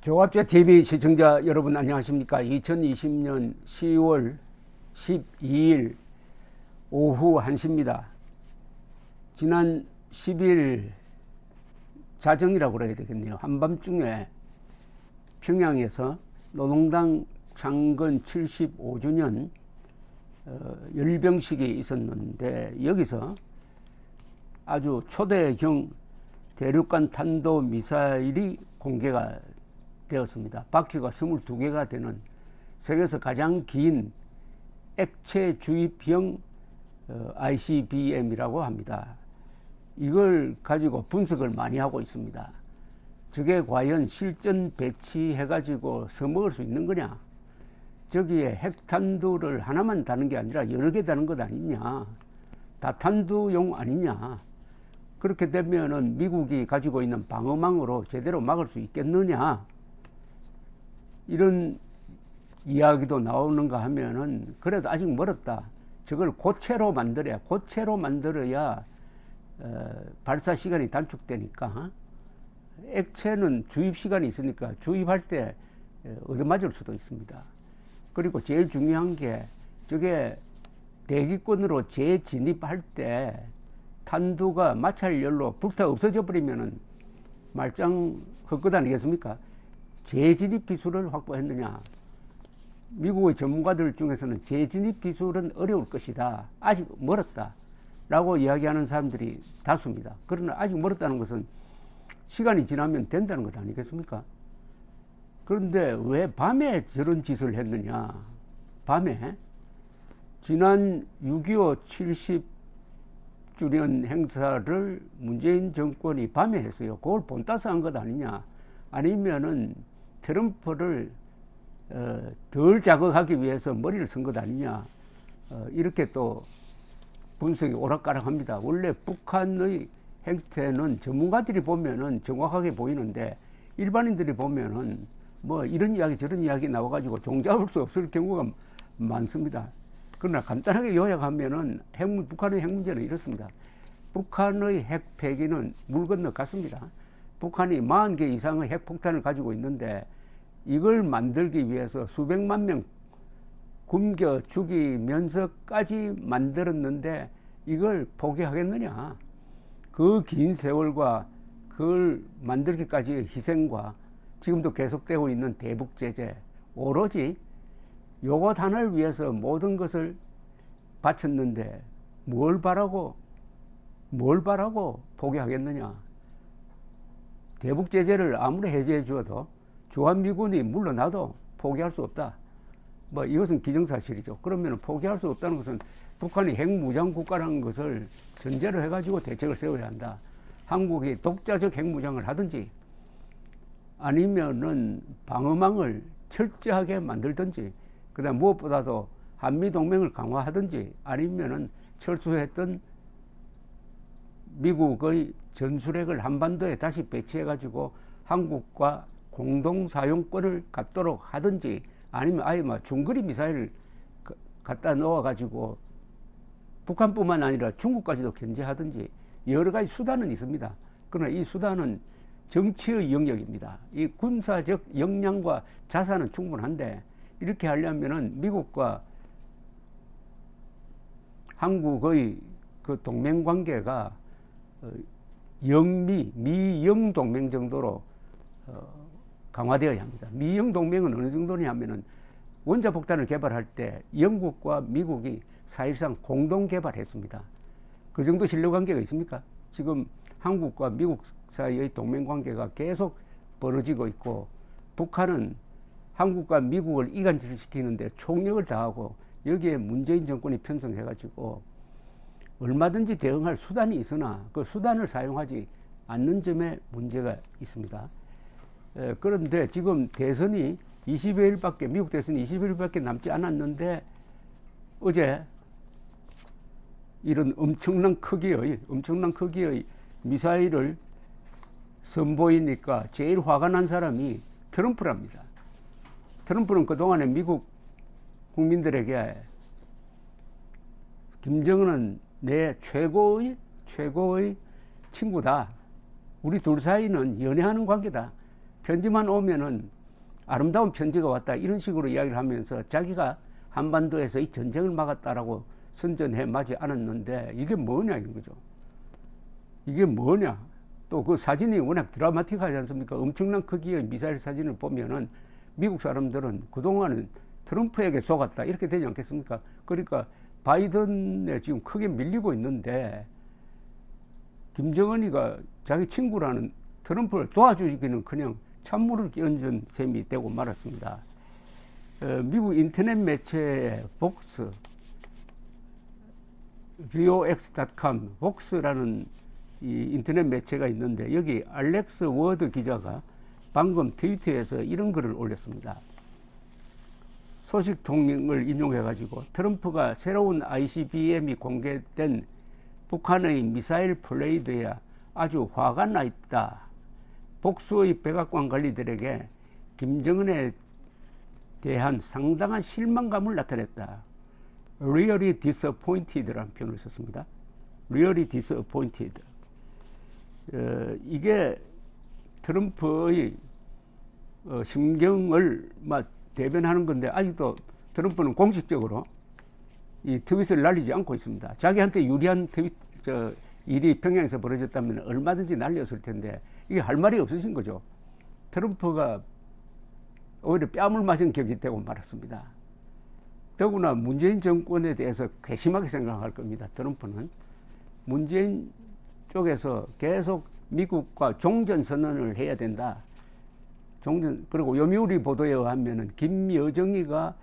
조갑제 TV 시청자 여러분 안녕하십니까? 2020년 10월 12일 오후 1시입니다. 지난 10일 자정이라고 그래야 되겠네요. 한밤중에 평양에서 노동당 창건 75주년 열병식이 있었는데, 여기서 아주 초대형 대륙간 탄도 미사일이 공개가 되었습니다. 바퀴가 22개가 되는 세계에서 가장 긴 액체 주입형 ICBM이라고 합니다. 이걸 가지고 분석을 많이 하고 있습니다. 저게 과연 실전 배치해가지고 써먹을 수 있는 거냐? 저기에 핵탄두를 하나만 다는 게 아니라 여러 개 다는 것 아니냐? 다탄두용 아니냐? 그렇게 되면은 미국이 가지고 있는 방어망으로 제대로 막을 수 있겠느냐? 이런 이야기도 나오는가 하면은 그래도 아직 멀었다. 저걸 고체로 만들어야 발사 시간이 단축되니까. 액체는 주입 시간이 있으니까 주입할 때 얻어맞을 수도 있습니다. 그리고 제일 중요한 게 저게 대기권으로 재진입할 때 탄두가 마찰열로 불타 없어져 버리면은 말짱 헛것 아니겠습니까? 재진입 기술을 확보했느냐? 미국의 전문가들 중에서는 재진입 기술은 어려울 것이다. 아직 멀었다. 라고 이야기하는 사람들이 다수입니다. 그러나 아직 멀었다는 것은 시간이 지나면 된다는 것 아니겠습니까? 그런데 왜 밤에 저런 짓을 했느냐? 밤에 지난 6.25 70주년 행사를 문재인 정권이 밤에 했어요. 그걸 본따서 한 것 아니냐? 아니면은 트럼프를 덜 자극하기 위해서 머리를 쓴 것 아니냐? 이렇게 또 분석이 오락가락합니다. 원래 북한의 행태는 전문가들이 보면은 정확하게 보이는데, 일반인들이 보면은 뭐 이런 이야기 저런 이야기 나와가지고 종잡을 수 없을 경우가 많습니다. 그러나 간단하게 요약하면은 북한의 핵 문제는 이렇습니다. 북한의 핵 폐기는 물 건너 갔습니다. 북한이 40개 이상의 핵폭탄을 가지고 있는데, 이걸 만들기 위해서 수백만 명 굶겨 죽이면서까지 만들었는데 이걸 포기하겠느냐? 그 긴 세월과 그걸 만들기까지의 희생과 지금도 계속되고 있는 대북 제재, 오로지 요것 하나를 위해서 모든 것을 바쳤는데 뭘 바라고 포기하겠느냐? 대북 제재를 아무리 해제해 주어도 주한미군이 물러나도 포기할 수 없다. 뭐 이것은 기정사실이죠. 그러면 포기할 수 없다는 것은 북한이 핵무장 국가라는 것을 전제로 해가지고 대책을 세워야 한다. 한국이 독자적 핵무장을 하든지 아니면은 방어망을 철저하게 만들든지, 그다음 무엇보다도 한미동맹을 강화하든지, 아니면은 철수했던 미국의 전술핵을 한반도에 다시 배치해가지고 한국과 공동사용권을 갖도록 하든지, 아니면 아예 막 중거리 미사일을 갖다 넣어가지고 북한뿐만 아니라 중국까지도 견제하든지 여러 가지 수단은 있습니다. 그러나 이 수단은 정치의 영역입니다. 이 군사적 역량과 자산은 충분한데, 이렇게 하려면은 미국과 한국의 그 동맹 관계가 미영 동맹 정도로 강화되어야 합니다. 미영 동맹은 어느 정도냐면은 원자폭탄을 개발할 때 영국과 미국이 사실상 공동 개발했습니다. 그 정도 신뢰 관계가 있습니까? 지금 한국과 미국 사이의 동맹 관계가 계속 벌어지고 있고, 북한은 한국과 미국을 이간질시키는데 총력을 다하고, 여기에 문재인 정권이 편성해가지고 얼마든지 대응할 수단이 있으나 그 수단을 사용하지 않는 점에 문제가 있습니다. 그런데 지금 대선이 미국 대선이 20여일밖에 남지 않았는데, 어제 이런 엄청난 크기의 미사일을 선보이니까 제일 화가 난 사람이 트럼프랍니다. 트럼프는 그동안에 미국 국민들에게 김정은은 내 최고의 친구다. 우리 둘 사이는 연애하는 관계다. 편지만 오면은 아름다운 편지가 왔다 이런 식으로 이야기를 하면서 자기가 한반도에서 이 전쟁을 막았다라고 선전해 마지 않았는데 이게 뭐냐 이거죠. 이게 뭐냐. 또 그 사진이 워낙 드라마틱하지 않습니까? 엄청난 크기의 미사일 사진을 보면은 미국 사람들은 그동안은 트럼프에게 속았다 이렇게 되지 않겠습니까? 그러니까 바이든에 지금 크게 밀리고 있는데 김정은이가 자기 친구라는 트럼프를 도와주기는 그냥 찬물을 끼얹은 셈이 되고 말았습니다. 미국 인터넷 매체의 복스, vox.com, 복스라는 이 인터넷 매체가 있는데 여기 알렉스 워드 기자가 방금 트위터에서 이런 글을 올렸습니다. 소식통을 인용해가지고 트럼프가 새로운 ICBM이 공개된 북한의 미사일 플레이드에 아주 화가 나 있다. 복수의 백악관 관리들에게 김정은에 대한 상당한 실망감을 나타냈다. Really disappointed라는 표현을 썼습니다. Really disappointed. 이게 트럼프의 심경을 대변하는 건데 아직도 트럼프는 공식적으로 이 트윗을 날리지 않고 있습니다. 자기한테 유리한 일이 평양에서 벌어졌다면 얼마든지 날렸을 텐데 이게 할 말이 없으신 거죠. 트럼프가 오히려 뺨을 맞은 격이 되고 말았습니다. 더구나 문재인 정권에 대해서 괘씸하게 생각할 겁니다. 트럼프는 문재인 쪽에서 계속 미국과 종전선언을 해야 된다. 그리고 요미우리 보도에 의하면은 김여정이가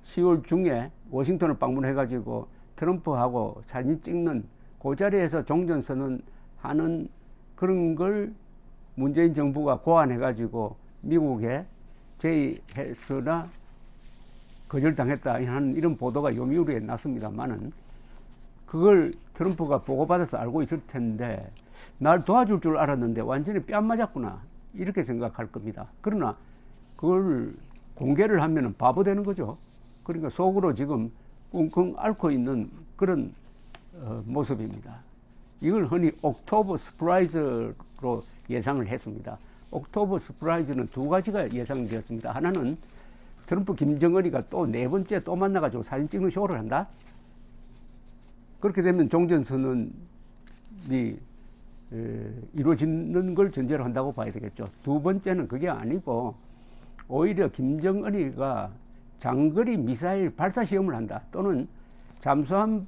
10월 중에 워싱턴을 방문해가지고 트럼프하고 사진 찍는 그 자리에서 종전선언하는 그런 걸 문재인 정부가 고안해가지고 미국에 제의했으나 거절당했다 하는 이런 보도가 요미우리에 났습니다만은 그걸 트럼프가 보고받아서 알고 있을 텐데 날 도와줄 줄 알았는데 완전히 뺨 맞았구나 이렇게 생각할 겁니다. 그러나 그걸 공개를 하면은 바보 되는 거죠. 그러니까 속으로 지금 끙끙 앓고 있는 그런 모습입니다. 이걸 흔히 옥토버 서프라이즈로 예상을 했습니다. 옥토버 서프라이즈는 두 가지가 예상되었습니다. 하나는 트럼프 김정은이가 또 네 번째 또 만나가지고 사진 찍는 쇼를 한다. 그렇게 되면 종전선언이 이루어지는 걸 전제로 한다고 봐야 되겠죠. 두 번째는 그게 아니고 오히려 김정은이가 장거리 미사일 발사 시험을 한다. 또는 잠수함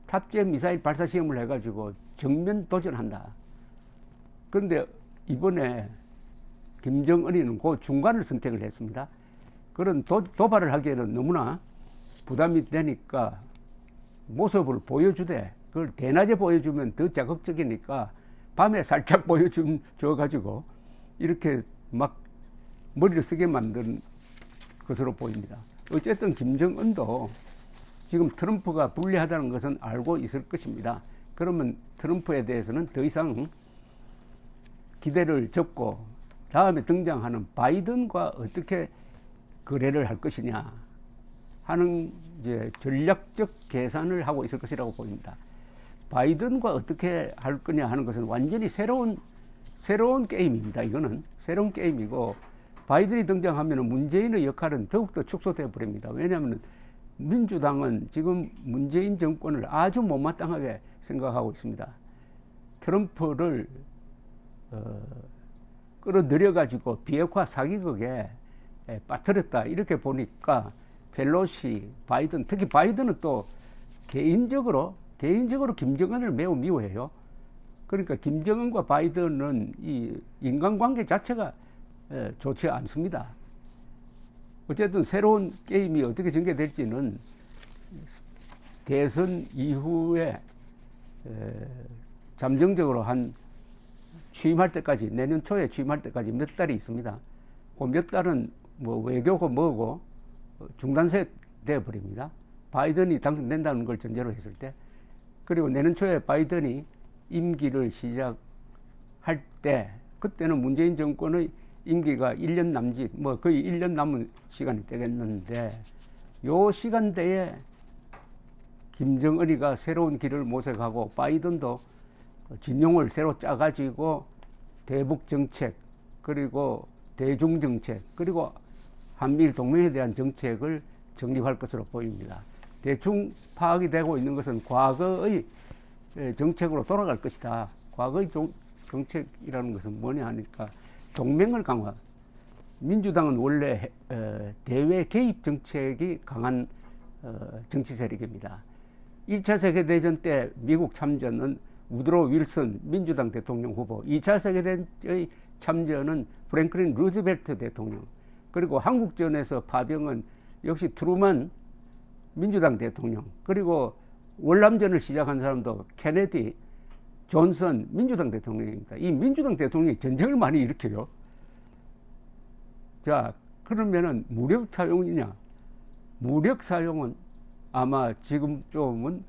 탑재 미사일 발사 시험을 해가지고 정면 도전한다. 그런데 이번에 김정은이는 그 중간을 선택을 했습니다. 그런 도발을 하기에는 너무나 부담이 되니까 모습을 보여주되 그걸 대낮에 보여주면 더 자극적이니까 밤에 살짝 보여줘가지고 이렇게 막 머리를 쓰게 만든 것으로 보입니다. 어쨌든 김정은도 지금 트럼프가 불리하다는 것은 알고 있을 것입니다. 그러면 트럼프에 대해서는 더 이상 기대를 접고 다음에 등장하는 바이든과 어떻게 거래를 할 것이냐 하는 이제 전략적 계산을 하고 있을 것이라고 보입니다. 바이든과 어떻게 할 거냐 하는 것은 완전히 새로운 게임입니다. 이거는 새로운 게임이고 바이든이 등장하면 문재인의 역할은 더욱더 축소되어 버립니다. 왜냐하면 민주당은 지금 문재인 정권을 아주 못마땅하게 생각하고 있습니다. 트럼프를 끌어들여가지고 비핵화 사기극에 빠뜨렸다 이렇게 보니까 펠로시, 바이든, 특히 바이든은 또 개인적으로 김정은을 매우 미워해요. 그러니까 김정은과 바이든은 이 인간관계 자체가 좋지 않습니다. 어쨌든 새로운 게임이 어떻게 전개될지는 대선 이후에 잠정적으로 한 취임할 때까지, 내년 초에 취임할 때까지 몇 달이 있습니다. 그 몇 달은 뭐 외교고 뭐고 중단세 되어 버립니다. 바이든이 당선된다는 걸 전제로 했을 때. 그리고 내년 초에 바이든이 임기를 시작할 때 그때는 문재인 정권의 임기가 1년 남짓, 뭐 거의 1년 남은 시간이 되겠는데 요 시간대에 김정은이가 새로운 길을 모색하고 바이든도 진용을 새로 짜가지고 대북 정책 그리고 대중 정책, 그리고 한미일 동맹에 대한 정책을 정립할 것으로 보입니다. 대충 파악이 되고 있는 것은 과거의 정책으로 돌아갈 것이다. 과거의 정책이라는 것은 뭐냐 하니까 동맹을 강화. 민주당은 원래 대외 개입 정책이 강한 정치 세력입니다. 1차 세계대전 때 미국 참전은 우드로 윌슨 민주당 대통령 후보, 2차 세계대전의 참전은 프랭클린 루즈벨트 대통령, 그리고 한국전에서 파병은 역시 트루먼 민주당 대통령, 그리고 월남전을 시작한 사람도 케네디, 존슨 민주당 대통령입니다. 이 민주당 대통령이 전쟁을 많이 일으켜요. 자, 그러면은 무력 사용이냐? 무력 사용은 아마 지금 좀은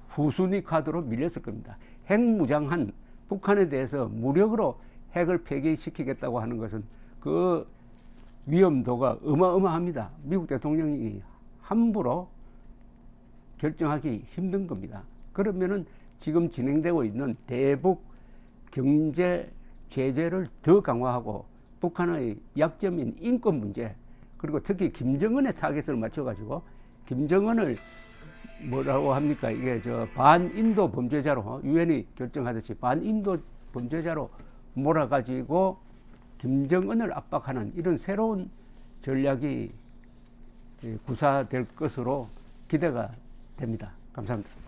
후순위 카드로 밀렸을 겁니다. 핵무장한 북한에 대해서 무력으로 핵을 폐기시키겠다고 하는 것은 그 위험도가 어마어마합니다. 미국 대통령이 함부로 결정하기 힘든 겁니다. 그러면은 지금 진행되고 있는 대북 경제 제재를 더 강화하고 북한의 약점인 인권 문제, 그리고 특히 김정은의 타겟을 맞춰가지고 김정은을 뭐라고 합니까? 이게 저 반인도 범죄자로 유엔이 결정하듯이 반인도 범죄자로 몰아가지고 김정은을 압박하는 이런 새로운 전략이 구사될 것으로 기대가 됩니다. 감사합니다.